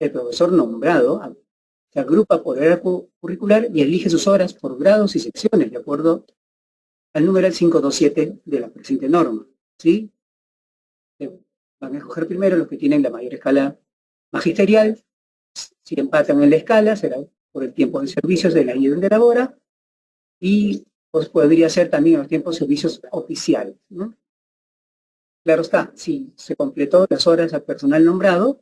el profesor nombrado se agrupa por área curricular y elige sus horas por grados y secciones, de acuerdo al numeral 527 de la presente norma, ¿sí? Van a escoger primero los que tienen la mayor escala magisterial. Si empatan en la escala, será por el tiempo de servicios del año donde labora, y pues podría ser también los tiempos de servicios oficiales, ¿no? Claro está, si se completó las horas al personal nombrado,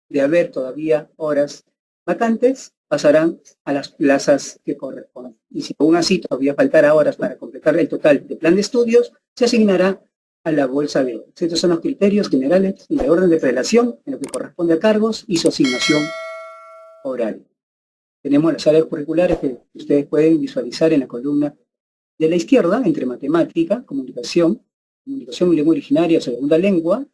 de haber todavía horas vacantes, pasarán a las plazas que corresponden. Y si aún así todavía faltará horas para completar el total de plan de estudios, se asignará a la bolsa de horas. Estos son los criterios generales y de orden de prelación en lo que corresponde a cargos y su asignación horaria. Tenemos las áreas curriculares que ustedes pueden visualizar en la columna de la izquierda, entre matemática, comunicación y lengua originaria o segunda lengua,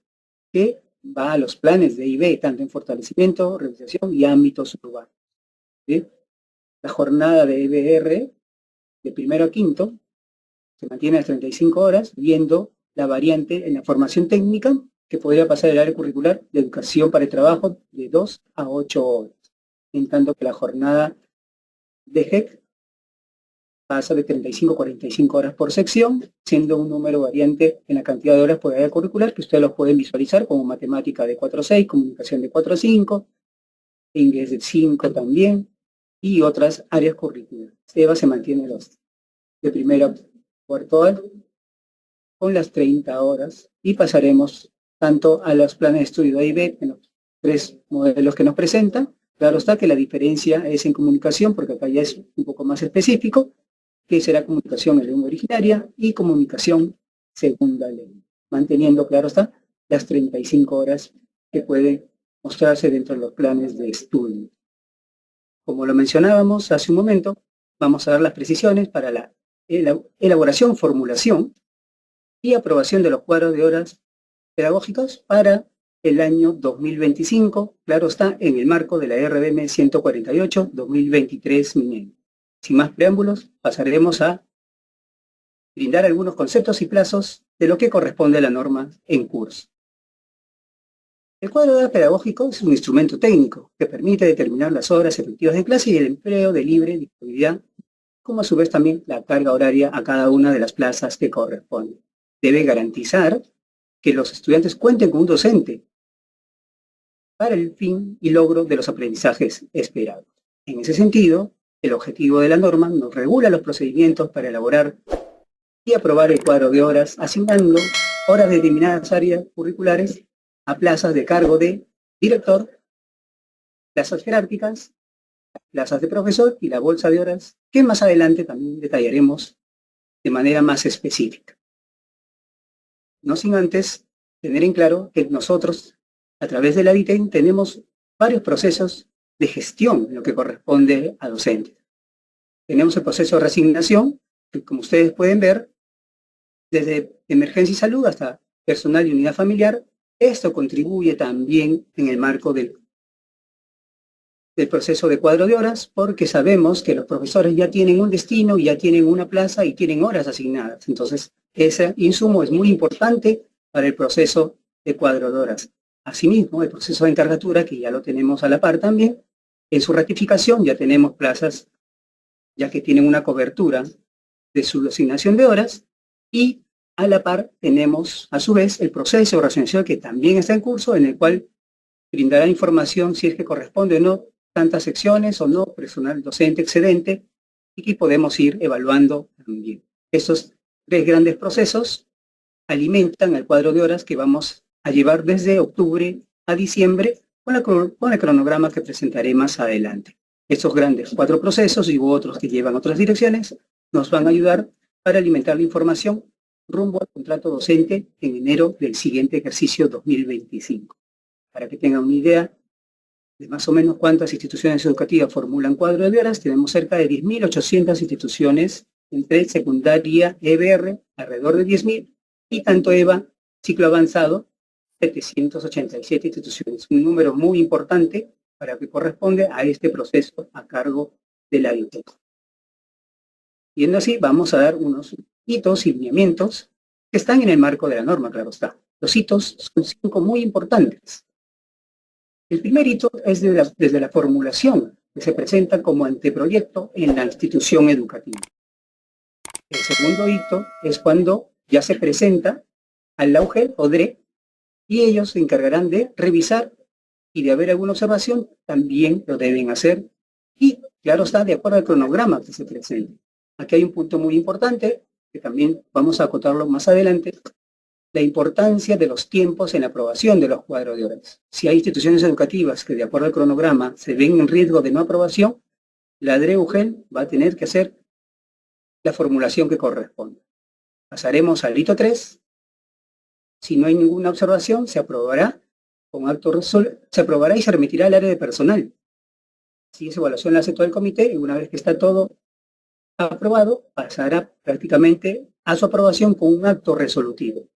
que va a los planes de IB, tanto en fortalecimiento, realización y ámbitos urbanos, ¿sí? La jornada de EBR, de primero a quinto, se mantiene a las 35 horas, viendo la variante en la formación técnica, que podría pasar el área curricular de educación para el trabajo de 2 a 8 horas, en tanto que la jornada de GEC pasa de 35 a 45 horas por sección, siendo un número variante en la cantidad de horas por área curricular, que ustedes los pueden visualizar como matemática de 4 a 6, comunicación de 4 a 5, inglés de 5 también, y otras áreas curriculares. EVA se mantiene los de primero a cuarto año con las 30 horas, y pasaremos tanto a los planes de estudio A y B, en los 3 modelos que nos presentan. Claro está que la diferencia es en comunicación, porque acá ya es un poco más específico, que será comunicación en lengua originaria y comunicación segunda lengua, manteniendo, claro está, las 35 horas que pueden mostrarse dentro de los planes de estudio. Como lo mencionábamos hace un momento, vamos a dar las precisiones para la elaboración, formulación y aprobación de los cuadros de horas pedagógicas para el año 2025, claro está, en el marco de la RDM 148-2023 Minerio. Sin más preámbulos, pasaremos a brindar algunos conceptos y plazos de lo que corresponde a la norma en curso. El cuadro de horas pedagógico es un instrumento técnico que permite determinar las horas efectivas de clase y el empleo de libre disponibilidad, como a su vez también la carga horaria a cada una de las plazas que corresponden. Debe garantizar que los estudiantes cuenten con un docente para el fin y logro de los aprendizajes esperados. En ese sentido, el objetivo de la norma nos regula los procedimientos para elaborar y aprobar el cuadro de horas, asignando horas de determinadas áreas curriculares a plazas de cargo de director, plazas jerárquicas, plazas de profesor y la bolsa de horas, que más adelante también detallaremos de manera más específica. No sin antes tener en claro que nosotros, a través de la DITEN, tenemos varios procesos de gestión en lo que corresponde a docentes. Tenemos el proceso de reasignación, que como ustedes pueden ver, desde emergencia y salud hasta personal y unidad familiar. Esto contribuye también en el marco del proceso de cuadro de horas, porque sabemos que los profesores ya tienen un destino, ya tienen una plaza y tienen horas asignadas. Entonces, ese insumo es muy importante para el proceso de cuadro de horas. Asimismo, el proceso de encargatura, que ya lo tenemos a la par también, en su ratificación ya tenemos plazas, ya que tienen una cobertura de su asignación de horas, y a la par tenemos, a su vez, el proceso de racionalización que también está en curso, en el cual brindará información si es que corresponde o no tantas secciones o no, personal docente excedente, y que podemos ir evaluando también. Estos 3 grandes procesos alimentan el cuadro de horas que vamos a llevar desde octubre a diciembre con el cronograma que presentaré más adelante. Estos grandes 4 procesos y otros que llevan otras direcciones nos van a ayudar para alimentar la información rumbo al contrato docente en enero del siguiente ejercicio 2025. Para que tengan una idea de más o menos cuántas instituciones educativas formulan cuadro de horas, tenemos cerca de 10.800 instituciones entre secundaria, EBR, alrededor de 10.000, y tanto EVA, ciclo avanzado, 787 instituciones. Un número muy importante para que corresponde a este proceso a cargo de la DITEC. Viendo así, vamos a dar unos hitos y lineamientos que están en el marco de la norma, claro está. Los hitos son 5 muy importantes. El primer hito es desde la formulación, que se presenta como anteproyecto en la institución educativa. El segundo hito es cuando ya se presenta al la UGEL o DRE y ellos se encargarán de revisar y de haber alguna observación, también lo deben hacer y, claro está, de acuerdo al cronograma que se presente. Aquí hay un punto muy importante, que también vamos a acotarlo más adelante, la importancia de los tiempos en la aprobación de los cuadros de horas. Si hay instituciones educativas que de acuerdo al cronograma se ven en riesgo de no aprobación, la DRE-UGEL va a tener que hacer la formulación que corresponde. Pasaremos al hito 3. Si no hay ninguna observación, se aprobará con acto se aprobará y se remitirá al área de personal. Si esa evaluación la hace todo el comité, y una vez que está todo aprobado, pasará prácticamente a su aprobación con un acto resolutivo.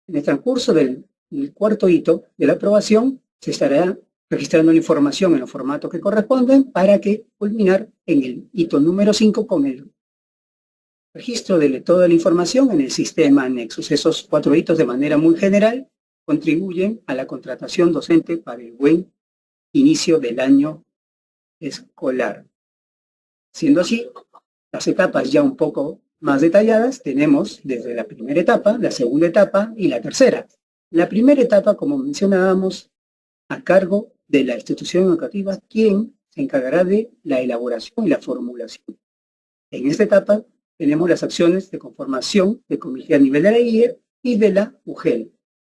En el transcurso del cuarto hito de la aprobación, se estará registrando la información en los formatos que corresponden para que culminar en el hito número 5 con el registro de toda la información en el sistema Nexus. Esos 4 hitos de manera muy general contribuyen a la contratación docente para el buen inicio del año escolar. Siendo así, las etapas ya un poco más detalladas tenemos desde la primera etapa, la segunda etapa y la tercera. La primera etapa, como mencionábamos, a cargo de la institución educativa, quien se encargará de la elaboración y la formulación. En esta etapa tenemos las acciones de conformación del comité a nivel de la IE y de la UGEL.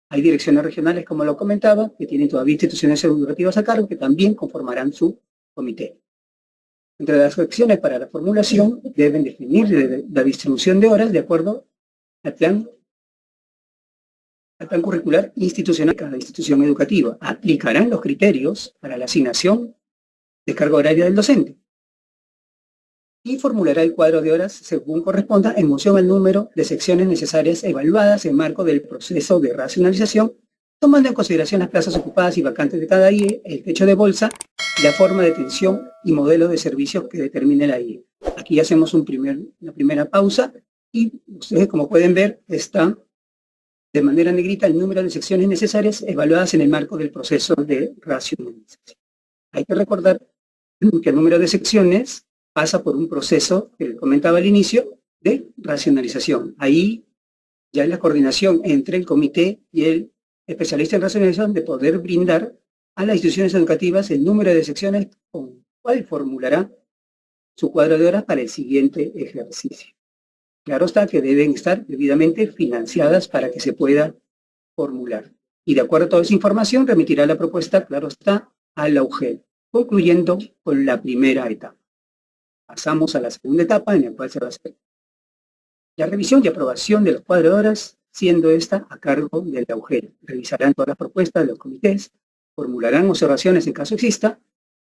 Hay direcciones regionales, como lo comentaba, que tienen todavía instituciones educativas a cargo, que también conformarán su comité. Entre las acciones para la formulación deben definir la distribución de horas de acuerdo al plan curricular institucional de cada institución educativa. Aplicarán los criterios para la asignación de carga horaria del docente y formulará el cuadro de horas según corresponda en función al número de secciones necesarias evaluadas en marco del proceso de racionalización, tomando en consideración las plazas ocupadas y vacantes de cada IE, el techo de bolsa, la forma de atención y modelo de servicios que determine la IE. Aquí hacemos una primera pausa y ustedes, como pueden ver, está de manera negrita el número de secciones necesarias evaluadas en el marco del proceso de racionalización. Hay que recordar que el número de secciones pasa por un proceso que comentaba al inicio de racionalización. Ahí ya es la coordinación entre el comité y el especialista en racionalización de poder brindar a las instituciones educativas el número de secciones con el cual formulará su cuadro de horas para el siguiente ejercicio. Claro está que deben estar debidamente financiadas para que se pueda formular. Y de acuerdo a toda esa información, remitirá la propuesta, claro está, a la UGEL, concluyendo con la primera etapa. Pasamos a la segunda etapa, en la cual se va a hacer la revisión y aprobación de los cuadros de horas, siendo esta a cargo de la UGEL. Revisarán todas las propuestas de los comités, formularán observaciones en caso exista,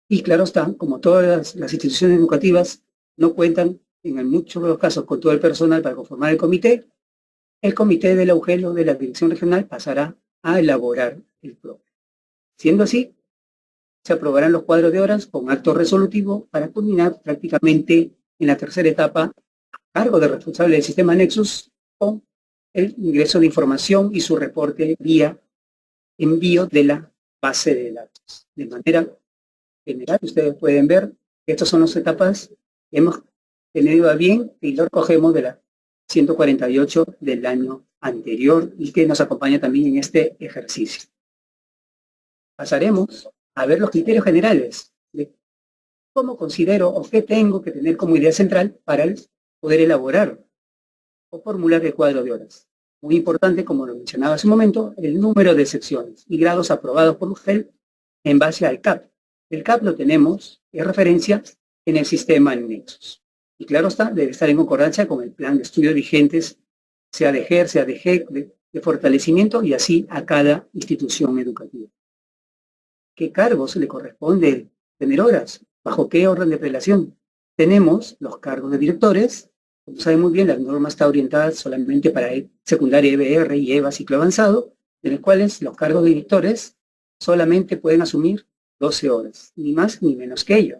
y claro está, como todas las instituciones educativas no cuentan en muchos de los casos con todo el personal para conformar el comité de la UGEL o de la dirección regional pasará a elaborar el propio. Siendo así, se aprobarán los cuadros de horas con acto resolutivo para culminar prácticamente en la tercera etapa a cargo del responsable del sistema Nexus con el ingreso de información y su reporte vía envío de la base de datos. De manera general, ustedes pueden ver que estas son las etapas que hemos tenido a bien y lo recogemos de la 148 del año anterior y que nos acompaña también en este ejercicio. Pasaremos a ver los criterios generales de cómo considero o qué tengo que tener como idea central para poder elaborar o formular el cuadro de horas. Muy importante, como lo mencionaba hace un momento, el número de secciones y grados aprobados por usted en base al CAP. El CAP lo tenemos en referencia en el sistema Nexus. Y claro está, debe estar en concordancia con el plan de estudios vigentes, sea de GER, sea de GEC, de fortalecimiento y así a cada institución educativa. ¿Qué cargos le corresponde tener horas? ¿Bajo qué orden de prelación? Tenemos los cargos de directores. Como saben muy bien, la norma está orientada solamente para secundaria EBR y EVA ciclo avanzado, en los cuales los cargos de directores solamente pueden asumir 12 horas, ni más ni menos que ello.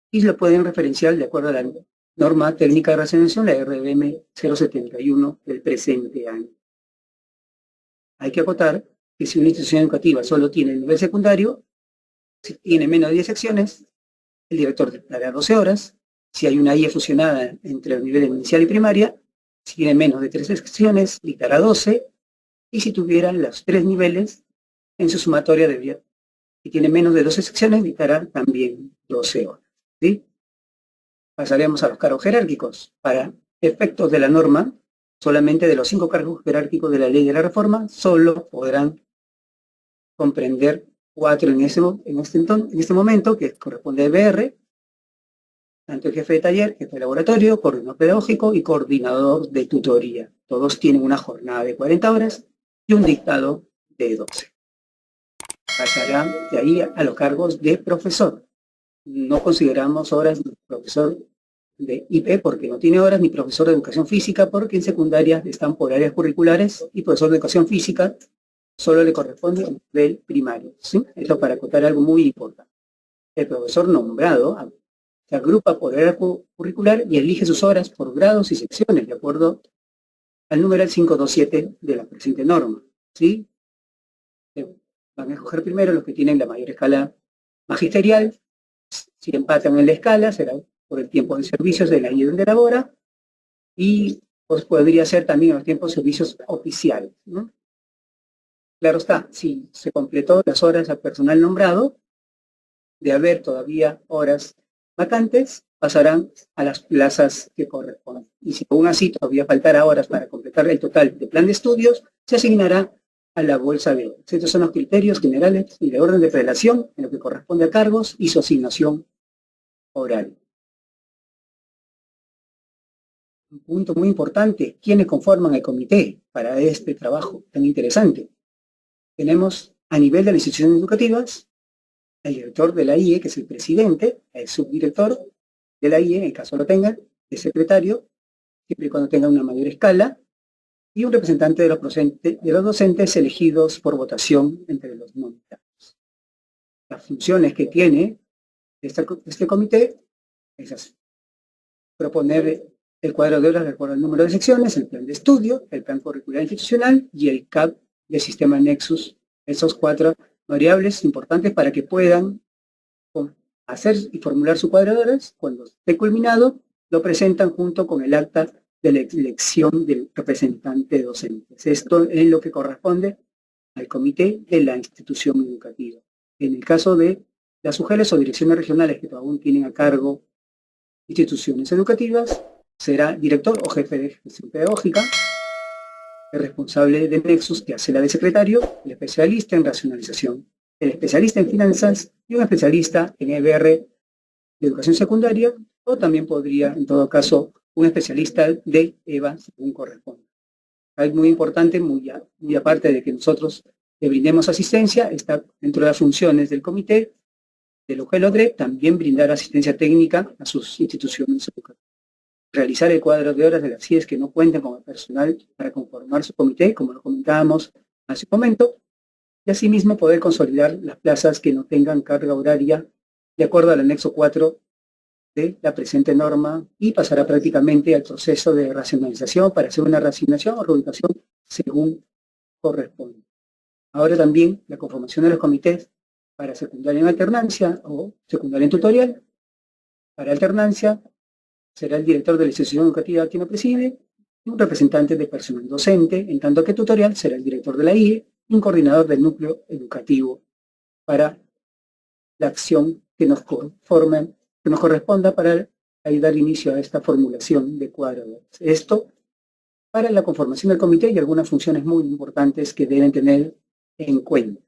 Y lo pueden referenciar de acuerdo a la norma técnica de racionalización, la RBM 071 del presente año. Hay que acotar que si una institución educativa solo tiene el nivel secundario, si tiene menos de 10 secciones, el director dictará 12 horas. Si hay una IE fusionada entre los niveles inicial y primaria, si tiene menos de 3 secciones, dictará 12. Y si tuvieran los 3 niveles, en su sumatoria debería, si tiene menos de 12 secciones, dictará también 12 horas. ¿Sí? Pasaremos a los cargos jerárquicos. Para efectos de la norma, solamente de los 5 cargos jerárquicos de la ley de la reforma, solo podrán comprender 4 en este momento, que corresponde a EBR, tanto el jefe de taller, jefe de laboratorio, coordinador pedagógico y coordinador de tutoría. Todos tienen una jornada de 40 horas y un dictado de 12. Pasará de ahí a los cargos de profesor. No consideramos horas de profesor de IP porque no tiene horas, ni profesor de educación física porque en secundaria están por áreas curriculares, y profesor de educación física solo le corresponde al nivel primario. ¿Sí? Esto para acotar algo muy importante. El profesor nombrado se agrupa por área curricular y elige sus horas por grados y secciones, de acuerdo al numeral 527 de la presente norma. ¿Sí? Van a escoger primero los que tienen la mayor escala magisterial. Si empatan en la escala, será por el tiempo de servicios de la IE donde labora, y pues podría ser también los tiempos de servicios oficiales, ¿no? Claro está, si se completó las horas al personal nombrado, de haber todavía horas vacantes, pasarán a las plazas que corresponden. Y si aún así todavía faltará horas para completar el total de plan de estudios, se asignará a la bolsa de horas. Estos son los criterios generales y de orden de prelación en lo que corresponde a cargos y su asignación horaria. Un punto muy importante: ¿quiénes conforman el comité para este trabajo tan interesante? Tenemos a nivel de las instituciones educativas el director de la IE, que es el presidente, el subdirector de la IE, en el caso lo tengan, el secretario, siempre y cuando tenga una mayor escala, y un representante de los docentes elegidos por votación entre los monitados. Las funciones que tiene este comité es proponer el cuadro de horas de acuerdo al número de secciones, el plan de estudio, el plan curricular institucional y el CAP del sistema Nexus. Esos 4 variables importantes para que puedan hacer y formular su cuadro de horas. Cuando esté culminado, lo presentan junto con el acta de la elección del representante docente. Esto es lo que corresponde al comité de la institución educativa. En el caso de las UGELes o direcciones regionales que aún tienen a cargo instituciones educativas, será director o jefe de gestión pedagógica, el responsable de Nexus, que hace la de secretario, el especialista en racionalización, el especialista en finanzas y un especialista en EBR de educación secundaria, o también podría, en todo caso, un especialista de EVA, según corresponde. Es muy importante, muy aparte de que nosotros le brindemos asistencia, está dentro de las funciones del comité del UGEL-ODRE también brindar asistencia técnica a sus instituciones educativas. Realizar el cuadro de horas de las CIES que no cuentan con el personal para conformar su comité, como lo comentábamos hace un momento, y asimismo poder consolidar las plazas que no tengan carga horaria de acuerdo al anexo 4 de la presente norma, y pasará prácticamente al proceso de racionalización para hacer una reasignación o reubicación según corresponde. Ahora también la conformación de los comités para secundaria en alternancia o secundaria en tutorial. Para alternancia será el director de la institución educativa quien lo preside y un representante de personal docente, en tanto que tutorial será el director de la IE y un coordinador del núcleo educativo para la acción que nos corresponda para dar inicio a esta formulación de cuadros. Esto para la conformación del comité y algunas funciones muy importantes que deben tener en cuenta.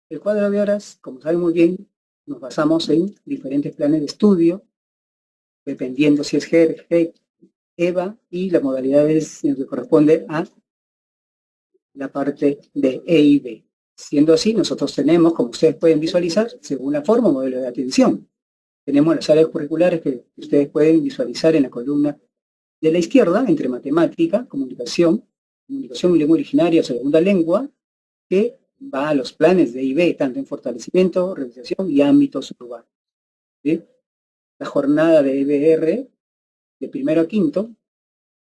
El cuadro de horas, como saben muy bien, nos basamos en diferentes planes de estudio, dependiendo si es GER, GEC, EVA, y las modalidades en lo que corresponde a la parte de E y B. Siendo así, nosotros tenemos, como ustedes pueden visualizar, según la forma o modelo de atención. Tenemos las áreas curriculares que ustedes pueden visualizar en la columna de la izquierda, entre matemática, comunicación y lengua originaria o segunda lengua, que va a los planes de IB, tanto en fortalecimiento, realización y ámbitos urbanos. ¿Sí? La jornada de EBR, de primero a quinto,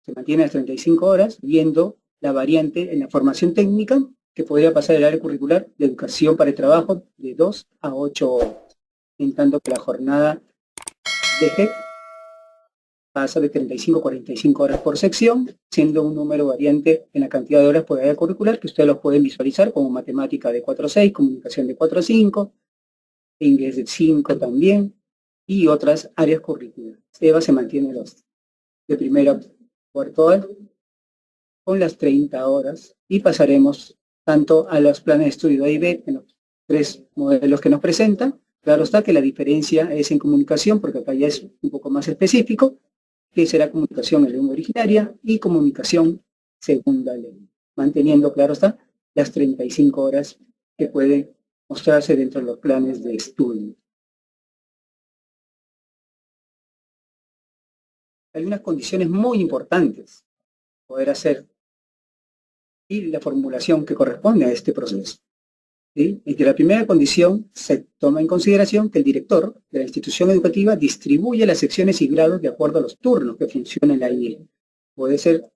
se mantiene a 35 horas, viendo la variante en la formación técnica que podría pasar el área curricular de educación para el trabajo de 2 a 8 horas, en tanto que la jornada de GEC pasa de 35 a 45 horas por sección, siendo un número variante en la cantidad de horas por área curricular que ustedes los pueden visualizar como matemática de 4 a 6, comunicación de 4 a 5, inglés de 5 también, y otras áreas curriculares. EVA se mantiene los de primero a cuarto año con las 30 horas y pasaremos tanto a los planes de estudio A y B en los 3 modelos que nos presentan. Claro está que la diferencia es en comunicación, porque acá ya es un poco más específico, que será comunicación en lengua originaria y comunicación segunda lengua, manteniendo, claro está, las 35 horas que pueden mostrarse dentro de los planes de estudio. Hay unas condiciones muy importantes para poder hacer y la formulación que corresponde a este proceso. ¿Sí? Entre la primera condición se toma en consideración que el director de la institución educativa distribuye las secciones y grados de acuerdo a los turnos que funcionan ahí. Puede ser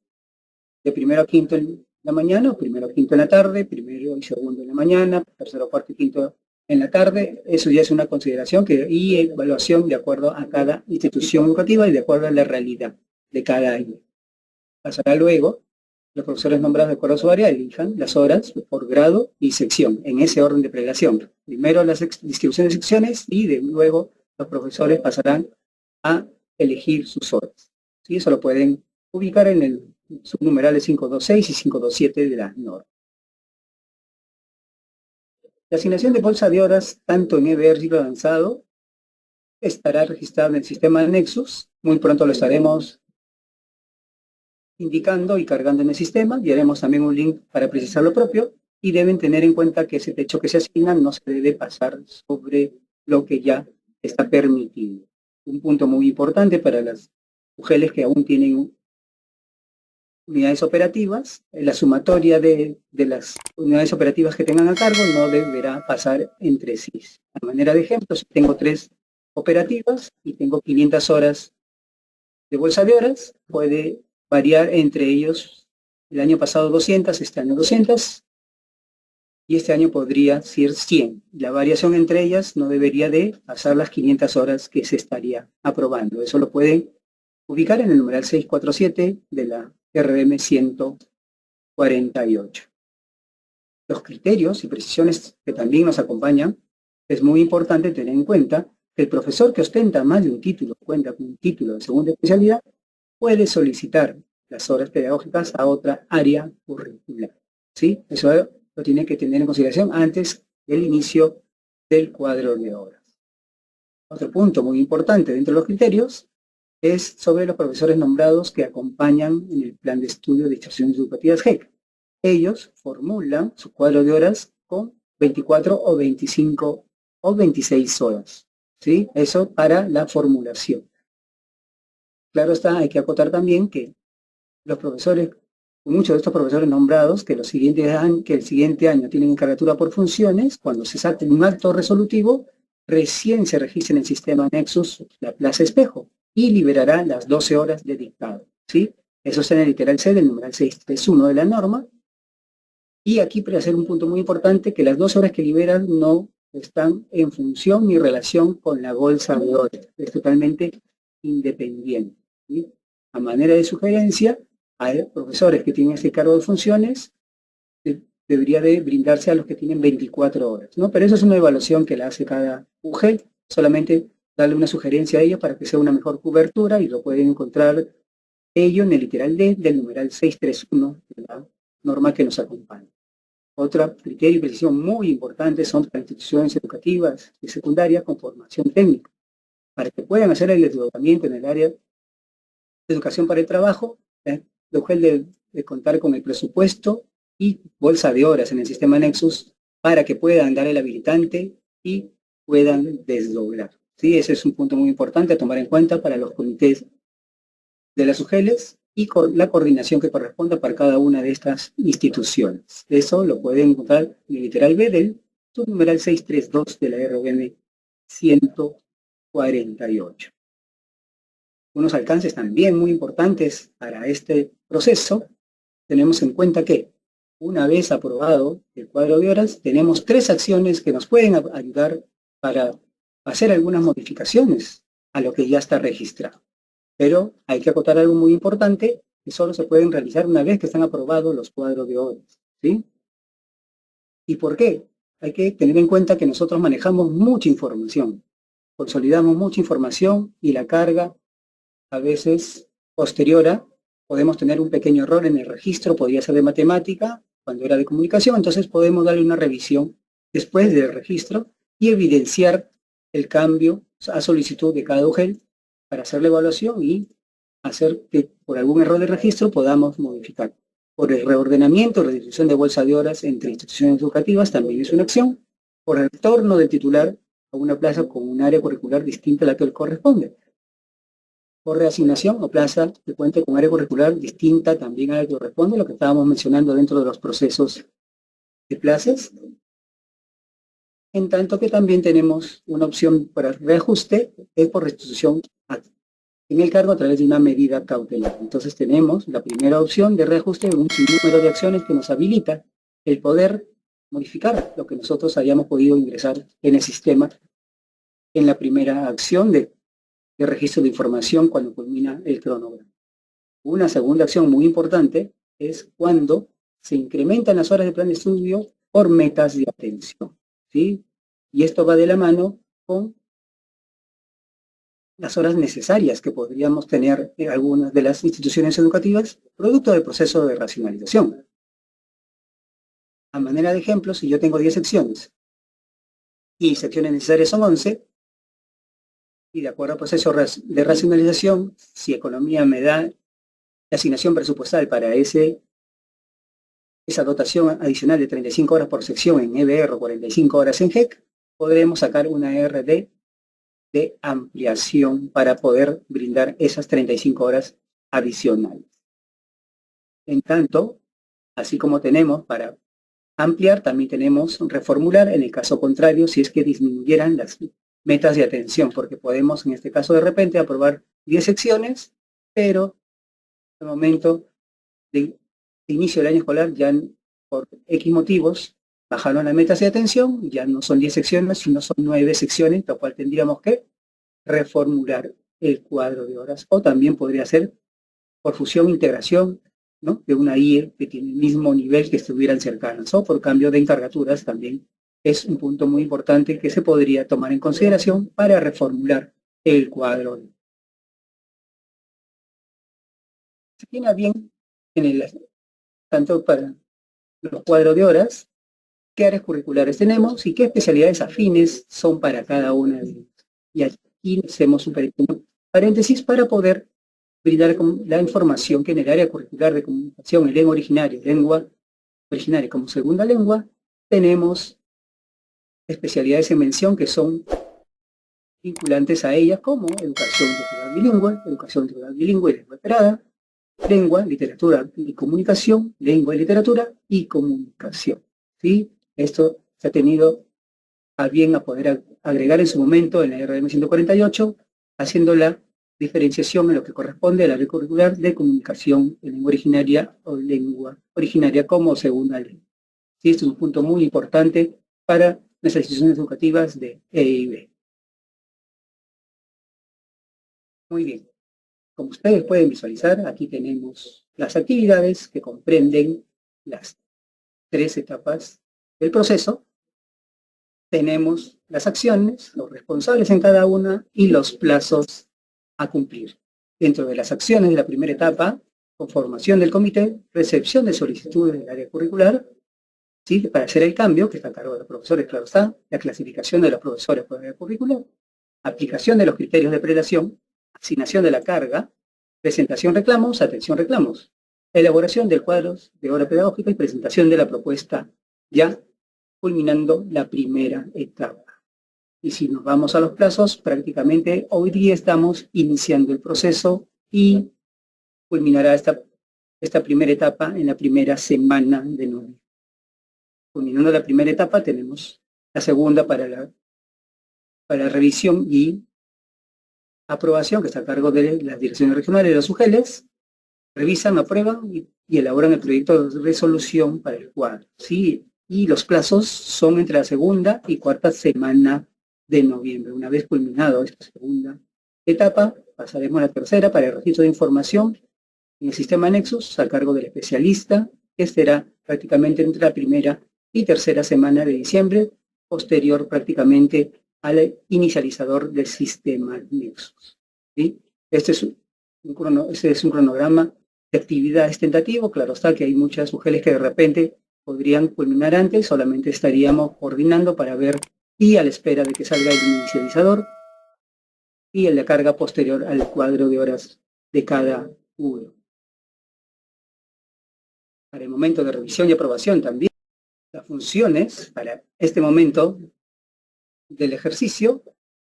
de primero a quinto en la mañana, o primero a quinto en la tarde, primero y segundo en la mañana, tercero, cuarto y quinto en la tarde. Eso ya es una consideración y evaluación de acuerdo a cada institución educativa y de acuerdo a la realidad de cada año. Pasará luego, los profesores nombrados de acuerdo a su área elijan las horas por grado y sección, en ese orden de prelación. Primero las distribución de secciones y luego los profesores pasarán a elegir sus horas. ¿Sí? Eso lo pueden ubicar en el subnumerales 526 y 527 de la norma. La asignación de bolsa de horas, tanto en EBR ciclo avanzado, estará registrada en el sistema Nexus. Muy pronto lo estaremos indicando y cargando en el sistema, y haremos también un link para precisar lo propio, y deben tener en cuenta que ese techo que se asigna no se debe pasar sobre lo que ya está permitido. Un punto muy importante para las mujeres que aún tienen unidades operativas, la sumatoria de las unidades operativas que tengan a cargo no deberá pasar entre sí. A manera de ejemplo, si tengo 3 operativas y tengo 500 horas de bolsa de horas, puede variar entre ellos. El año pasado 200, este año 200, y este año podría ser 100. La variación entre ellas no debería de pasar las 500 horas que se estaría aprobando. Eso lo pueden ubicar en el numeral 647 de la RDM 148. Los criterios y precisiones que también nos acompañan, es muy importante tener en cuenta que el profesor que ostenta más de un título, cuenta con un título de segunda especialidad, puede solicitar las horas pedagógicas a otra área curricular. ¿Sí? Eso lo tiene que tener en consideración antes del inicio del cuadro de horas. Otro punto muy importante dentro de los criterios es sobre los profesores nombrados que acompañan en el plan de estudio de instituciones educativas GEC. Ellos formulan su cuadro de horas con 24 o 25 o 26 horas. ¿Sí? Eso para la formulación. Claro está, hay que acotar también que los profesores, muchos de estos profesores nombrados, que el siguiente año tienen encargatura por funciones, cuando se saque un acto resolutivo, recién se registra en el sistema Nexus la plaza espejo y liberará las 12 horas de dictado. ¿Sí? Eso está en el literal C del numeral 631 de la norma. Y aquí para hacer un punto muy importante, que las 12 horas que liberan no están en función ni relación con la bolsa de horas. Es totalmente independiente. ¿Sí? A manera de sugerencia, hay profesores que tienen este cargo de funciones, debería de brindarse a los que tienen 24 horas, ¿no? Pero eso es una evaluación que la hace cada UG, solamente darle una sugerencia a ellos para que sea una mejor cobertura, y lo pueden encontrar ello en el literal D del numeral 631 de la norma que nos acompaña. Otro criterio y precisión muy importante son para instituciones educativas y secundarias con formación técnica, para que puedan hacer el desdoblamiento en el área de educación para el trabajo, de contar con el presupuesto y bolsa de horas en el sistema Nexus para que puedan dar el habilitante y puedan desdoblar. ¿Sí? Ese es un punto muy importante a tomar en cuenta para los comités de las UGELES y la coordinación que corresponda para cada una de estas instituciones. Eso lo pueden encontrar en el literal B del subnumeral 632 de la ROM 148. Unos alcances también muy importantes para este proceso tenemos en cuenta que una vez aprobado el cuadro de horas, tenemos 3 acciones que nos pueden ayudar para hacer algunas modificaciones a lo que ya está registrado. Pero hay que acotar algo muy importante, que solo se pueden realizar una vez que están aprobados los cuadros de horas, ¿sí? ¿Y por qué? Hay que tener en cuenta que nosotros manejamos mucha información, consolidamos mucha información y la carga a veces posterior a, podemos tener un pequeño error en el registro, podría ser de matemática, cuando era de comunicación, entonces podemos darle una revisión después del registro y evidenciar el cambio a solicitud de cada UGEL para hacer la evaluación y hacer que por algún error de registro podamos modificar. Por el reordenamiento, redistribución de bolsa de horas entre instituciones educativas también es una acción. Por el retorno del titular a una plaza con un área curricular distinta a la que le corresponde. Por reasignación o plaza que cuente con área curricular distinta también a la que corresponde, lo que estábamos mencionando dentro de los procesos de plazas. En tanto que también tenemos una opción para reajuste, es por restitución en el cargo a través de una medida cautelar. Entonces tenemos la primera opción de reajuste, un sinnúmero de acciones que nos habilita el poder modificar lo que nosotros hayamos podido ingresar en el sistema en la primera acción de registro de información cuando culmina el cronograma. Una segunda acción muy importante es cuando se incrementan las horas de plan de estudio por metas de atención, ¿sí? Y esto va de la mano con las horas necesarias que podríamos tener en algunas de las instituciones educativas, producto del proceso de racionalización. A manera de ejemplo, si yo tengo 10 secciones y secciones necesarias son 11, y de acuerdo al proceso de racionalización, si economía me da la asignación presupuestal para esa dotación adicional de 35 horas por sección en EBR o 45 horas en GEC, podremos sacar una RD de ampliación para poder brindar esas 35 horas adicionales. En tanto, así como tenemos para ampliar, también tenemos reformular en el caso contrario si es que disminuyeran las metas de atención, porque podemos en este caso de repente aprobar 10 secciones, pero en el momento de inicio del año escolar ya por X motivos bajaron las metas de atención, ya no son 10 secciones, sino son 9 secciones, lo cual tendríamos que reformular el cuadro de horas, o también podría ser por fusión, integración, ¿no?, de una IE que tiene el mismo nivel que estuvieran cercanas, o por cambio de encargaturas también es un punto muy importante que se podría tomar en consideración para reformular el cuadro. Se tiene bien tanto para los cuadros de horas, qué áreas curriculares tenemos y qué especialidades afines son para cada una de ellas. Y aquí hacemos un pequeño paréntesis para poder brindar la información que en el área curricular de comunicación en lengua originaria como segunda lengua, tenemos especialidades en mención que son vinculantes a ellas como educación titular bilingüe y lengua esperada, lengua, literatura y comunicación, lengua y literatura y comunicación, ¿sí? Esto se ha tenido a bien a poder agregar en su momento en la RM 148, haciendo la diferenciación en lo que corresponde al área curricular de comunicación en lengua originaria o lengua originaria como segunda lengua. ¿Sí? Este es un punto muy importante para nuestras instituciones educativas de EIB. Muy bien. Como ustedes pueden visualizar, aquí tenemos las actividades que comprenden las 3 etapas del proceso. Tenemos las acciones, los responsables en cada una y los plazos a cumplir. Dentro de las acciones de la primera etapa, conformación del comité, recepción de solicitudes del área curricular, ¿sí?, para hacer el cambio, que está a cargo de los profesores, claro está, la clasificación de los profesores por área curricular, aplicación de los criterios de prelación, asignación de la carga, presentación reclamos, atención reclamos, elaboración del cuadro de hora pedagógica y presentación de la propuesta ya culminando la primera etapa. Y si nos vamos a los plazos, prácticamente hoy día estamos iniciando el proceso y culminará esta primera etapa en la primera semana de noviembre. Culminando la primera etapa, tenemos la segunda para la revisión y aprobación, que está a cargo de las direcciones regionales de los UGELES, revisan, aprueban y elaboran el proyecto de resolución para el cuadro, ¿sí? Y los plazos son entre la segunda y cuarta semana de noviembre. Una vez culminado esta segunda etapa, pasaremos a la tercera para el registro de información en el sistema Nexus a cargo del especialista, que será prácticamente entre la primera y tercera semana de diciembre, posterior prácticamente al inicializador del sistema Nexus, ¿sí? Este es un cronograma de actividades tentativo. Claro está que hay muchas mujeres que de repente podrían culminar antes, solamente estaríamos coordinando para ver y a la espera de que salga el inicializador y el de carga posterior al cuadro de horas de cada uno. Para el momento de revisión y aprobación también, las funciones para este momento del ejercicio,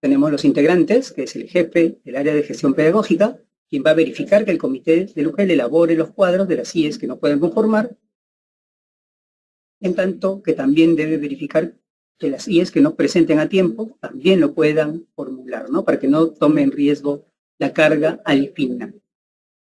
tenemos los integrantes, que es el jefe del área de gestión pedagógica, quien va a verificar que el comité del UGEL elabore los cuadros de las IES que no pueden conformar, en tanto que también debe verificar que las IES que no presenten a tiempo también lo puedan formular, ¿no? Para que no tome en riesgo la carga al final.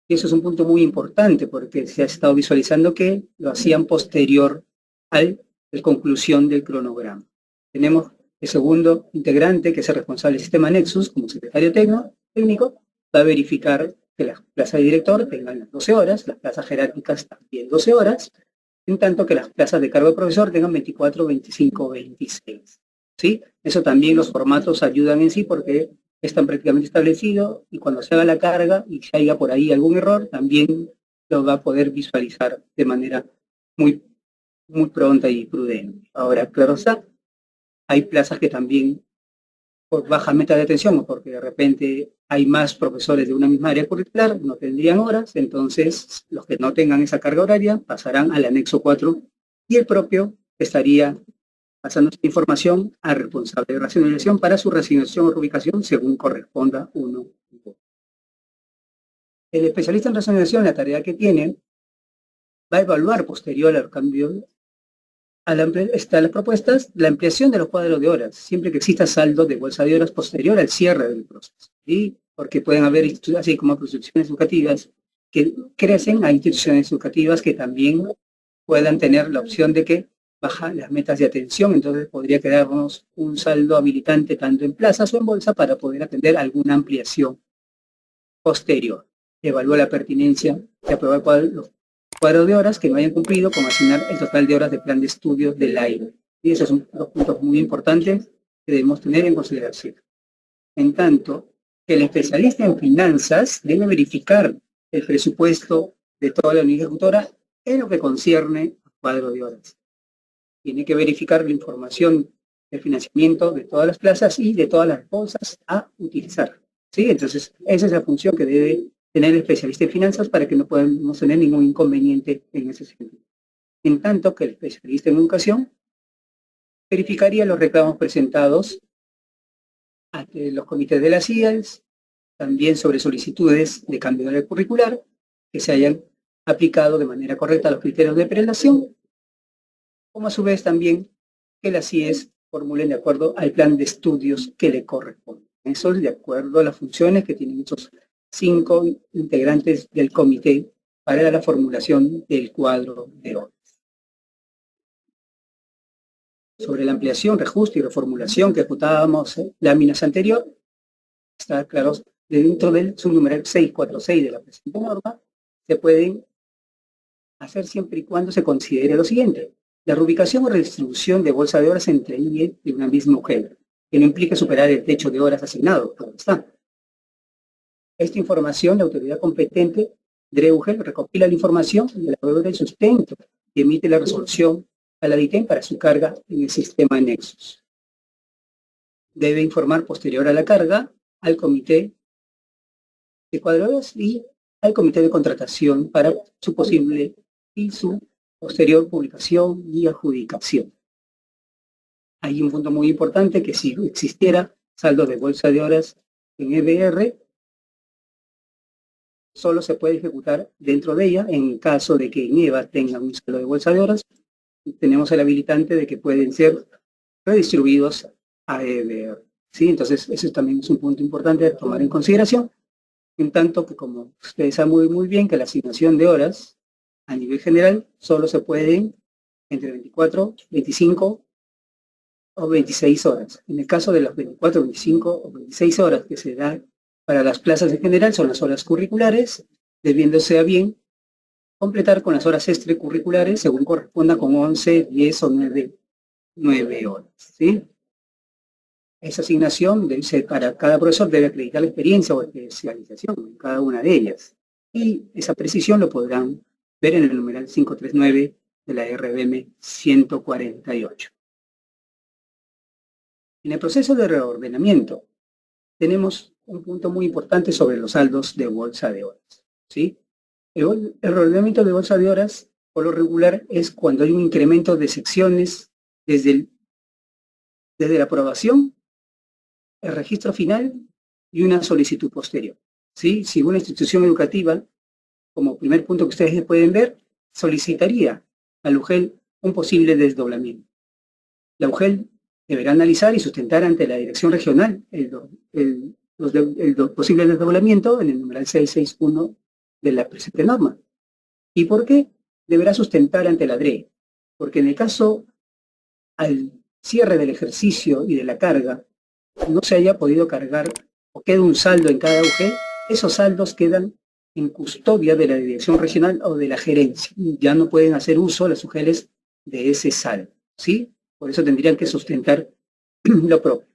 Y eso es un punto muy importante porque se ha estado visualizando que lo hacían posterior a la conclusión del cronograma. Tenemos el segundo integrante, que es el responsable del sistema Nexus, como secretario técnico, va a verificar que las plazas de director tengan las 12 horas, las plazas jerárquicas también 12 horas, en tanto que las plazas de cargo de profesor tengan 24, 25, 26. ¿Sí? Eso también los formatos ayudan en sí porque están prácticamente establecidos y cuando se haga la carga y se haya por ahí algún error, también lo va a poder visualizar de manera muy pronta y prudente. Ahora, claro está, hay plazas que también por baja meta de atención o porque de repente hay más profesores de una misma área curricular, no tendrían horas, entonces los que no tengan esa carga horaria pasarán al anexo 4 y el propio estaría pasando esta información al responsable de racionalización para su reasignación o reubicación según corresponda uno. El especialista en racionalización, la tarea que tiene, va a evaluar posterior al cambio están las propuestas, la ampliación de los cuadros de horas, siempre que exista saldo de bolsa de horas posterior al cierre del proceso, ¿sí? Porque pueden haber instituciones, así como instituciones educativas, que crecen a instituciones educativas que también puedan tener la opción de que bajan las metas de atención, entonces podría quedarnos un saldo habilitante tanto en plazas o en bolsa para poder atender alguna ampliación posterior. Evalúa la pertinencia de aprobar los cuadros de horas que no hayan cumplido con asignar el total de horas de plan de estudio del aire. Y esos son dos puntos muy importantes que debemos tener en consideración. En tanto, el especialista en finanzas debe verificar el presupuesto de toda la unidad ejecutora en lo que concierne al cuadro de horas. Tiene que verificar la información del financiamiento de todas las plazas y de todas las bolsas a utilizar, ¿sí? Entonces, esa es la función que debe tener el especialista en finanzas para que no podamos tener ningún inconveniente en ese sentido. En tanto que el especialista en educación verificaría los reclamos presentados ante los comités de las IELTS, también sobre solicitudes de cambio de área curricular que se hayan aplicado de manera correcta los criterios de prelación, como a su vez también que las IES formulen de acuerdo al plan de estudios que le corresponde. Eso es de acuerdo a las funciones que tienen estos 5 integrantes del comité para la formulación del cuadro de horas. Sobre la ampliación, reajuste y reformulación que ejecutábamos en láminas anterior, está claro, dentro del subnumeral 646 de la presente norma, se pueden hacer siempre y cuando se considere lo siguiente: la reubicación o redistribución de bolsa de horas entre IE de una misma mujer, que no implique superar el techo de horas asignado, claro está. Esta información, la autoridad competente, DREUGEL, recopila la información y elabora el sustento y emite la resolución a la DITEM para su carga en el sistema Nexus. Debe informar posterior a la carga al comité de cuadros y al comité de contratación para su posible y su posterior publicación y adjudicación. Hay un punto muy importante que si existiera saldo de bolsa de horas en EBR, solo se puede ejecutar dentro de ella en caso de que en EVA tenga un saldo de bolsa de horas. Tenemos el habilitante de que pueden ser redistribuidos a EBR, ¿sí? Entonces, ese también es un punto importante a tomar en consideración En tanto que, como ustedes saben muy bien, que la asignación de horas a nivel general solo se pueden entre 24, 25 o 26 horas. En el caso de las 24, 25 o 26 horas que se dan para las plazas en general son las horas curriculares, debiéndose a bien completar con las horas extracurriculares según corresponda con 11, 10 o 9 horas. ¿Sí? Esa asignación para cada profesor debe acreditar la experiencia o especialización en cada una de ellas. Y esa precisión lo podrán ver en el numeral 539 de la RBM 148. En el proceso de reordenamiento tenemos un punto muy importante sobre los saldos de bolsa de horas. ¿Sí? El reordenamiento de bolsa de horas, por lo regular, es cuando hay un incremento de secciones desde la aprobación, el registro final y una solicitud posterior. ¿Sí? Si una institución educativa, como primer punto que ustedes pueden ver, solicitaría al UGEL un posible desdoblamiento. La UGEL deberá analizar y sustentar ante la dirección regional el posible desdoblamiento en el numeral 661 de la presente norma. ¿Y por qué? Deberá sustentar ante la DRE, porque en el caso al cierre del ejercicio y de la carga no se haya podido cargar o queda un saldo en cada UG, esos saldos quedan en custodia de la dirección regional o de la gerencia. Ya no pueden hacer uso las UGELs de ese saldo, ¿sí? Por eso tendrían que sustentar lo propio.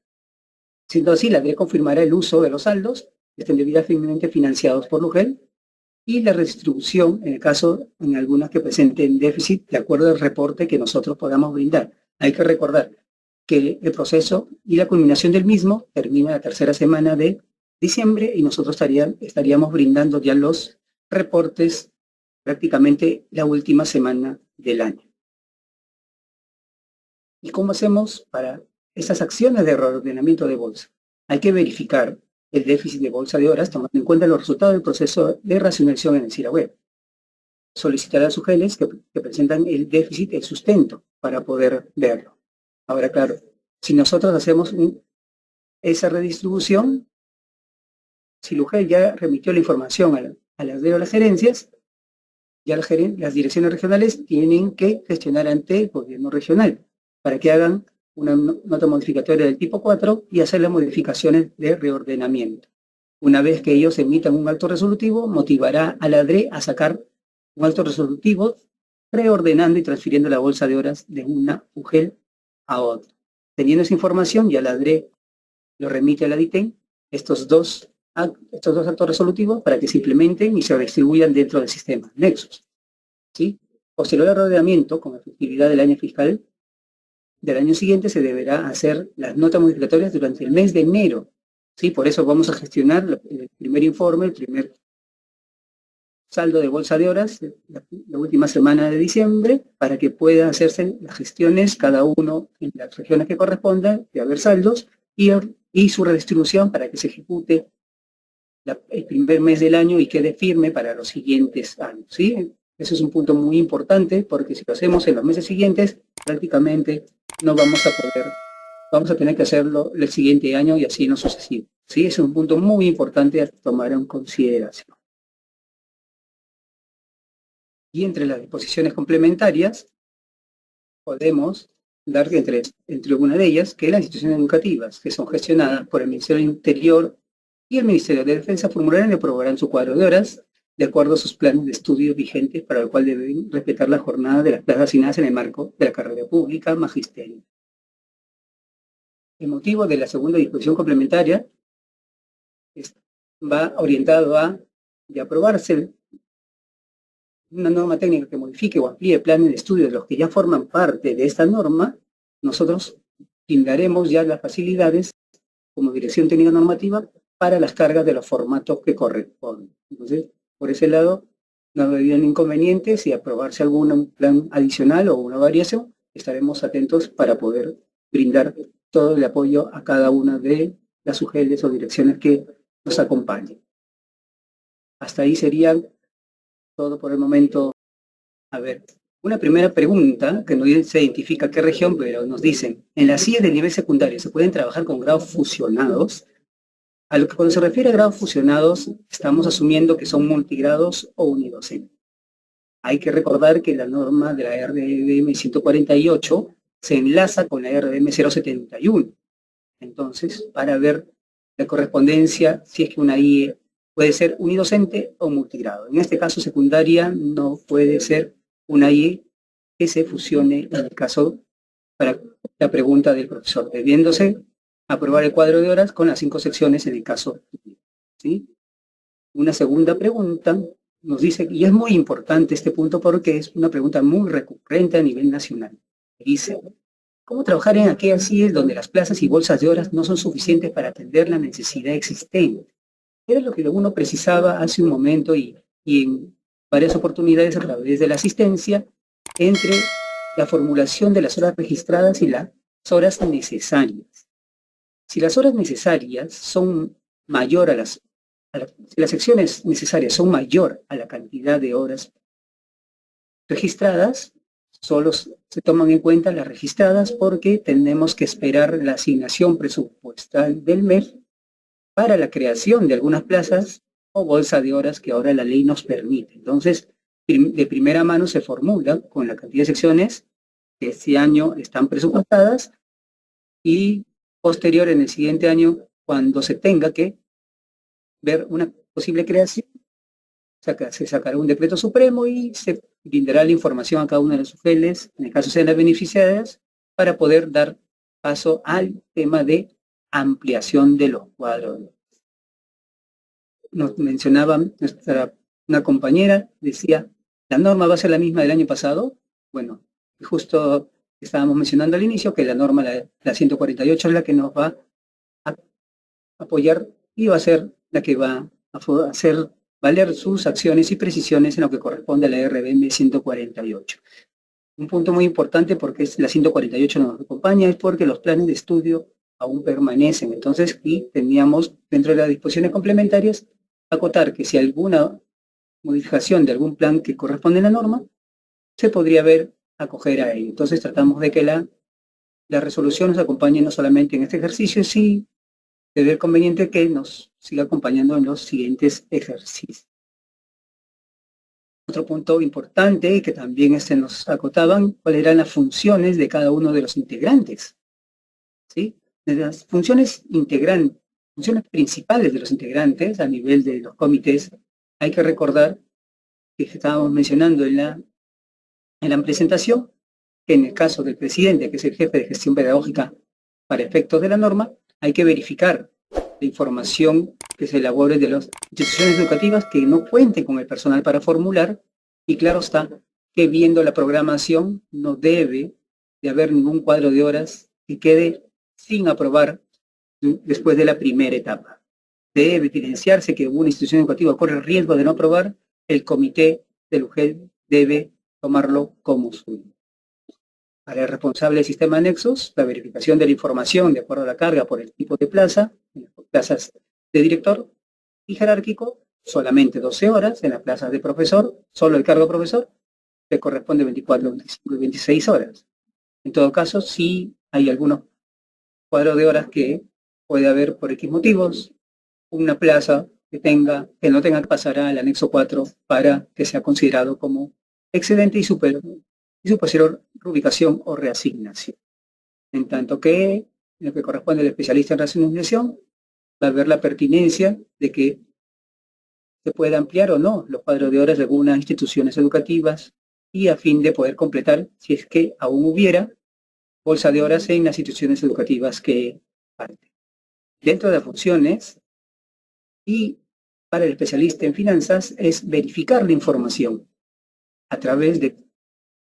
Siendo así, la DRE confirmará el uso de los saldos, que estén debidamente financiados por la UGEL, y la redistribución en el caso en algunas que presenten déficit de acuerdo al reporte que nosotros podamos brindar. Hay que recordar que el proceso y la culminación del mismo termina la tercera semana de diciembre y nosotros estaríamos brindando ya los reportes prácticamente la última semana del año. ¿Y cómo hacemos para esas acciones de reordenamiento de bolsa? Hay que verificar el déficit de bolsa de horas tomando en cuenta los resultados del proceso de racionalización en el CIRA-Web. Solicitar a sus UGELs que presentan el déficit, el sustento, para poder verlo. Ahora, claro, si nosotros hacemos esa redistribución, si el UGEL ya remitió la información a las gerencias, ya las direcciones regionales tienen que gestionar ante el gobierno regional para que hagan una nota modificatoria del tipo 4 y hacer las modificaciones de reordenamiento. Una vez que ellos emitan un acto resolutivo, motivará a la DRE a sacar un acto resolutivo reordenando y transfiriendo la bolsa de horas de una UGEL a otra. Teniendo esa información, ya la DRE lo remite a la DITEN estos dos actos resolutivos para que se implementen y se distribuyan dentro del sistema Nexus. ¿Sí? Posterior al reordenamiento, con efectividad del año fiscal, del año siguiente se deberá hacer las notas modificatorias durante el mes de enero. ¿Sí? Por eso vamos a gestionar el primer informe, el primer saldo de bolsa de horas, la última semana de diciembre, para que puedan hacerse las gestiones, cada uno en las regiones que correspondan, de haber saldos, y su redistribución para que se ejecute el primer mes del año y quede firme para los siguientes años. ¿Sí? Ese es un punto muy importante, porque si lo hacemos en los meses siguientes, prácticamente no vamos a poder, vamos a tener que hacerlo el siguiente año y así no sucesivo. ¿Sí? Es un punto muy importante a tomar en consideración. Y entre las disposiciones complementarias, podemos dar entre una de ellas, que las instituciones educativas, que son gestionadas por el Ministerio del Interior y el Ministerio de Defensa, formularán y aprobarán su cuadro de horas de acuerdo a sus planes de estudio vigentes, para el cual deben respetar la jornada de las plazas asignadas en el marco de la carrera pública magisterio. El motivo de la segunda disposición complementaria va orientado a aprobarse una norma técnica que modifique o amplíe planes de estudio de los que ya forman parte de esta norma. Nosotros brindaremos ya las facilidades como Dirección Técnica Normativa para las cargas de los formatos que corresponden. Entonces, por ese lado, no habría inconveniente si aprobarse algún plan adicional o una variación, estaremos atentos para poder brindar todo el apoyo a cada una de las UGELs o direcciones que nos acompañen. Hasta ahí sería todo por el momento. A ver, una primera pregunta que no se identifica qué región, pero nos dicen, en las sillas del nivel secundario, ¿se pueden trabajar con grados fusionados? A lo que cuando se refiere a grados fusionados, estamos asumiendo que son multigrados o unidocentes. Hay que recordar que la norma de la RDM 148 se enlaza con la RDM 071. Entonces, para ver la correspondencia, si es que una IE puede ser unidocente o multigrado. En este caso, secundaria no puede ser una IE que se fusione en el caso para la pregunta del profesor, debiéndose aprobar el cuadro de horas con las 5 secciones en el caso. ¿Sí? Una segunda pregunta nos dice, y es muy importante este punto porque es una pregunta muy recurrente a nivel nacional. Dice, ¿cómo trabajar en aquellas IES donde las plazas y bolsas de horas no son suficientes para atender la necesidad existente? Era lo que uno precisaba hace un momento y en varias oportunidades a través de la asistencia entre la formulación de las horas registradas y las horas necesarias. Si las horas necesarias son mayor si las secciones necesarias son mayor a la cantidad de horas registradas, solo se toman en cuenta las registradas porque tenemos que esperar la asignación presupuestal del MEF para la creación de algunas plazas o bolsa de horas que ahora la ley nos permite. Entonces, de primera mano se formula con la cantidad de secciones que este año están presupuestadas y posterior en el siguiente año, cuando se tenga que ver una posible creación, se sacará un decreto supremo y se brindará la información a cada una de las UGELs, en el caso sean las beneficiarias, para poder dar paso al tema de ampliación de los cuadros. Nos mencionaba una compañera, decía, ¿la norma va a ser la misma del año pasado? Bueno, justo estábamos mencionando al inicio que la norma, la 148, es la que nos va a apoyar y va a ser la que va a hacer valer sus acciones y precisiones en lo que corresponde a la RBM 148. Un punto muy importante porque la 148 nos acompaña es porque los planes de estudio aún permanecen. Entonces, y teníamos dentro de las disposiciones complementarias acotar que si alguna modificación de algún plan que corresponde a la norma, se podría ver acoger a ello. Entonces tratamos de que la resolución nos acompañe no solamente en este ejercicio, sino de ver conveniente que nos siga acompañando en los siguientes ejercicios. Otro punto importante que también nos acotaban, cuáles eran las funciones de cada uno de los integrantes. ¿Sí? De las funciones principales de los integrantes a nivel de los comités, hay que recordar que estábamos mencionando en la presentación, que en el caso del presidente, que es el jefe de gestión pedagógica para efectos de la norma, hay que verificar la información que se elabore de las instituciones educativas que no cuenten con el personal para formular, y claro está que viendo la programación no debe de haber ningún cuadro de horas que quede sin aprobar después de la primera etapa. Debe evidenciarse que una institución educativa corre el riesgo de no aprobar, el comité del UGEL debe tomarlo como suyo. Para el responsable del sistema anexos, la verificación de la información de acuerdo a la carga por el tipo de plaza, en las plazas de director y jerárquico, solamente 12 horas, en las plazas de profesor, solo el cargo de profesor, que corresponde 24, 25 y 26 horas. En todo caso, sí hay algunos cuadros de horas que puede haber por X motivos, una plaza que no tenga que pasar al anexo 4 para que sea considerado como excedente y su posterior reubicación o reasignación. En tanto que en lo que corresponde al especialista en racionalización, va a ver la pertinencia de que se pueda ampliar o no los cuadros de horas de algunas instituciones educativas y a fin de poder completar, si es que aún hubiera, bolsa de horas en las instituciones educativas que falten. Dentro de las funciones y para el especialista en finanzas es verificar la información a través de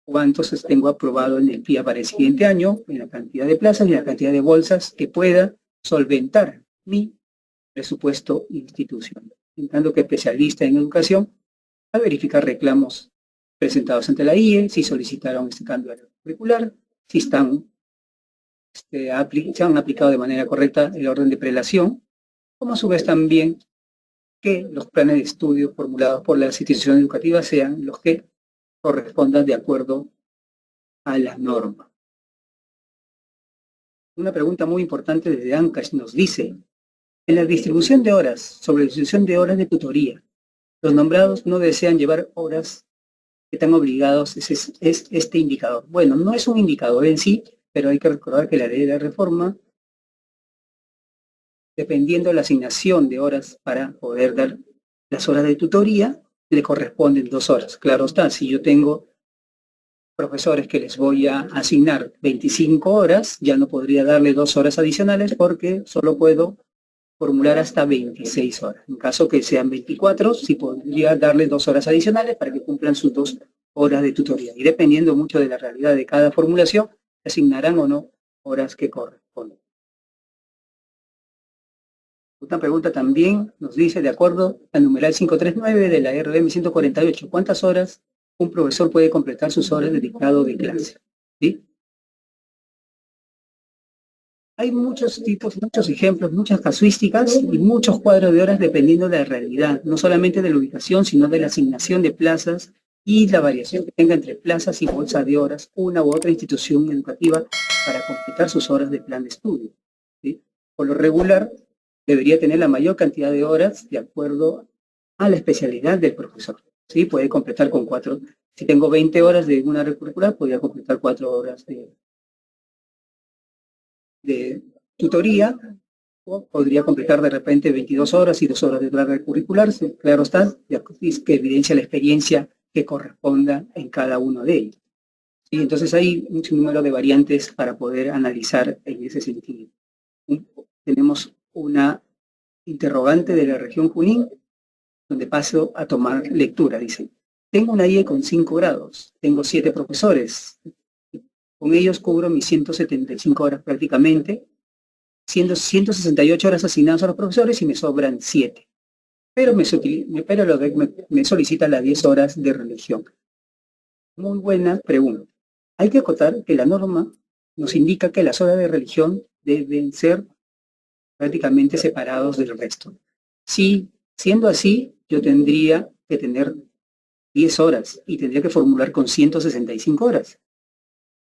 cuántos tengo aprobado en el PIA para el siguiente año, en la cantidad de plazas y la cantidad de bolsas que pueda solventar mi presupuesto institucional. En tanto que especialista en educación, a verificar reclamos presentados ante la IE, si solicitaron este cambio curricular, si se han aplicado de manera correcta el orden de prelación, como a su vez también que los planes de estudio formulados por las instituciones educativas sean los que correspondan de acuerdo a las normas. Una pregunta muy importante desde ANCASH nos dice, En la distribución de horas, sobre la distribución de horas de tutoría, los nombrados no desean llevar horas que están obligados, es este indicador. Bueno, no es un indicador en sí, pero hay que recordar que la ley de la reforma, dependiendo de la asignación de horas para poder dar las horas de tutoría, le corresponden 2 horas. Claro está, si yo tengo profesores que les voy a asignar 25 horas, ya no podría darle 2 horas adicionales porque solo puedo formular hasta 26 horas. En caso que sean 24, sí podría darle 2 horas adicionales para que cumplan sus 2 horas de tutoría. Y dependiendo mucho de la realidad de cada formulación, asignarán o no horas que corresponden. Una pregunta también nos dice, de acuerdo al numeral 539 de la RDM 148, ¿cuántas horas un profesor puede completar sus horas de dictado de clase? ¿Sí? Hay muchos tipos, muchos ejemplos, muchas casuísticas y muchos cuadros de horas dependiendo de la realidad, no solamente de la ubicación, sino de la asignación de plazas y la variación que tenga entre plazas y bolsa de horas una u otra institución educativa para completar sus horas de plan de estudio. ¿Sí? Por lo regular, debería tener la mayor cantidad de horas de acuerdo a la especialidad del profesor. ¿Sí? Puede completar con 4. Si tengo 20 horas de una red curricular, podría completar 4 horas de tutoría, o podría completar de repente 22 horas y 2 horas de otra red curricular. Claro está, que evidencia la experiencia que corresponda en cada uno de ellos. Y entonces hay un sinnúmero de variantes para poder analizar en ese sentido. Tenemos una interrogante de la región Junín, donde paso a tomar lectura. Dice, tengo una IE con 5 grados, tengo 7 profesores, con ellos cubro mis 175 horas prácticamente, siendo 168 horas asignadas a los profesores y me sobran 7. Pero me solicita las 10 horas de religión. Muy buena pregunta. Hay que acotar que la norma nos indica que las horas de religión deben ser prácticamente separados del resto. Si, siendo así, yo tendría que tener 10 horas y tendría que formular con 165 horas.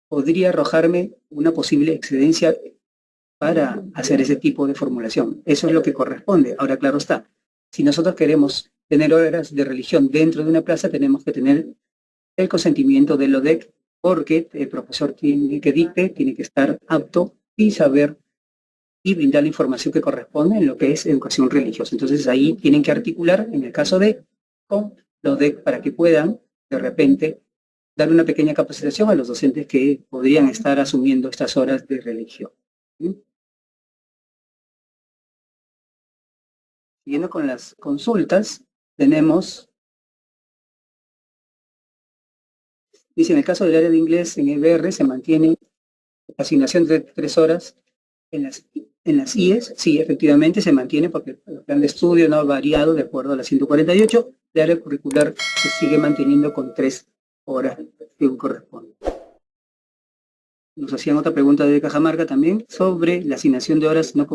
Podría arrojarme una posible excedencia para hacer ese tipo de formulación. Eso es lo que corresponde. Ahora, claro está, si nosotros queremos tener horas de religión dentro de una plaza, tenemos que tener el consentimiento del ODEC, porque el profesor que dicte tiene que estar apto y saber y brindar la información que corresponde en lo que es educación religiosa. Entonces ahí tienen que articular, en el caso de, con los ODEC para que puedan, de repente, dar una pequeña capacitación a los docentes que podrían estar asumiendo estas horas de religión. ¿Sí? Siguiendo con las consultas, tenemos, dice, en el caso del área de inglés en EBR se mantiene la asignación de 3 horas en las IES, sí, efectivamente se mantiene porque el plan de estudio no ha variado de acuerdo a la 148, de área curricular se sigue manteniendo con 3 horas que corresponde. Nos hacían otra pregunta de Cajamarca también sobre la asignación de horas no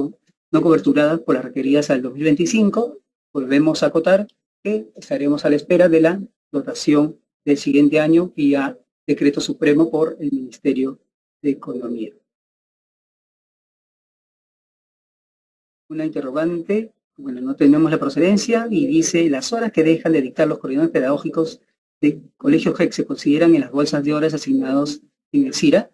coberturadas por las requeridas al 2025. Volvemos a acotar que estaremos a la espera de la dotación del siguiente año vía decreto supremo por el Ministerio de Economía. Una interrogante, bueno, no tenemos la procedencia, y dice, las horas que dejan de dictar los coordinadores pedagógicos de Colegio GEC se consideran en las bolsas de horas asignados en el CIRA.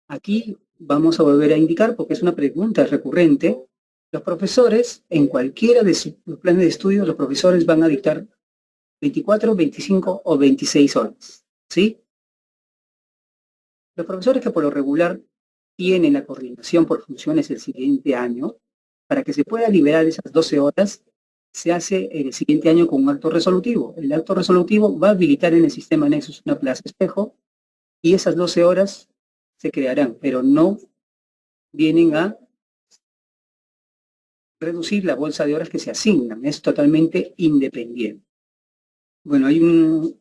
Aquí vamos a volver a indicar, porque es una pregunta recurrente, los profesores, en cualquiera de sus planes de estudio, los profesores van a dictar 24, 25 o 26 horas, ¿sí? Los profesores que por lo regular tienen la coordinación por funciones el siguiente año, para que se pueda liberar esas 12 horas, se hace el siguiente año con un acto resolutivo. El acto resolutivo va a habilitar en el sistema Nexus una plaza espejo y esas 12 horas se crearán, pero no vienen a reducir la bolsa de horas que se asignan. Es totalmente independiente. Bueno, hay un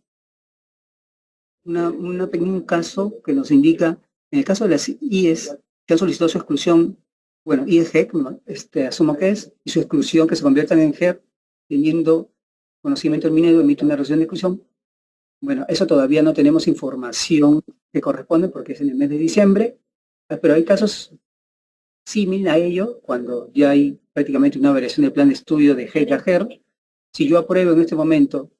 caso que nos indica, en el caso de las IES, que han solicitado su exclusión, bueno, IES-GEC, ¿no? Asumo que es, y su exclusión que se conviertan en GEC, teniendo conocimiento del MINEDO, emite una resolución de exclusión. Bueno, eso todavía no tenemos información que corresponde porque es en el mes de diciembre, pero hay casos símil a ello, cuando ya hay prácticamente una variación del plan de estudio de GEC a GER, si yo apruebo en este momento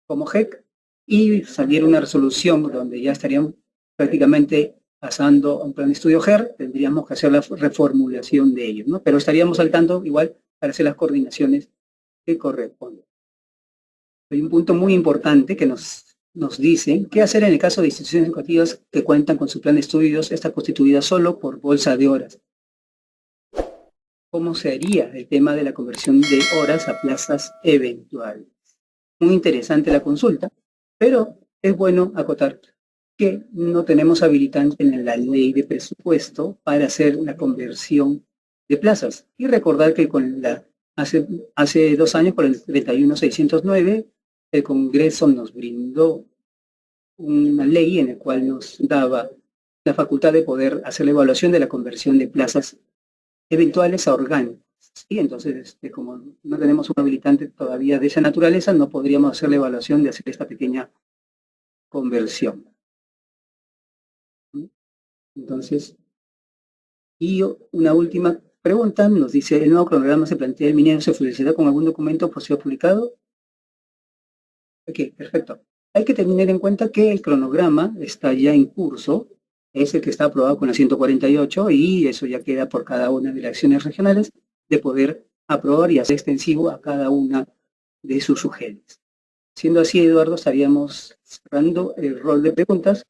como GEC y saliera una resolución donde ya estarían prácticamente pasando a un plan de estudio GER, tendríamos que hacer la reformulación de ellos, ¿no? Pero estaríamos al tanto igual para hacer las coordinaciones que corresponden. Hay un punto muy importante que nos dice qué hacer en el caso de instituciones educativas que cuentan con su plan de estudios, está constituida solo por bolsa de horas. ¿Cómo se haría el tema de la conversión de horas a plazas eventuales? Muy interesante la consulta, pero es bueno acotar que no tenemos habilitante en la ley de presupuesto para hacer la conversión de plazas. Y recordar que hace 2 años, por el 31609, el Congreso nos brindó una ley en la cual nos daba la facultad de poder hacer la evaluación de la conversión de plazas eventuales a orgánicas. ¿Sí? Entonces, como no tenemos un habilitante todavía de esa naturaleza, no podríamos hacer la evaluación de hacer esta pequeña conversión. Entonces, y una última pregunta, nos dice, ¿el nuevo cronograma se plantea el minero se felicitará con algún documento por ser publicado? Ok, perfecto. Hay que tener en cuenta que el cronograma está ya en curso, es el que está aprobado con la 148 y eso ya queda por cada una de las acciones regionales de poder aprobar y hacer extensivo a cada una de sus sugerencias. Siendo así, Eduardo, estaríamos cerrando el rol de preguntas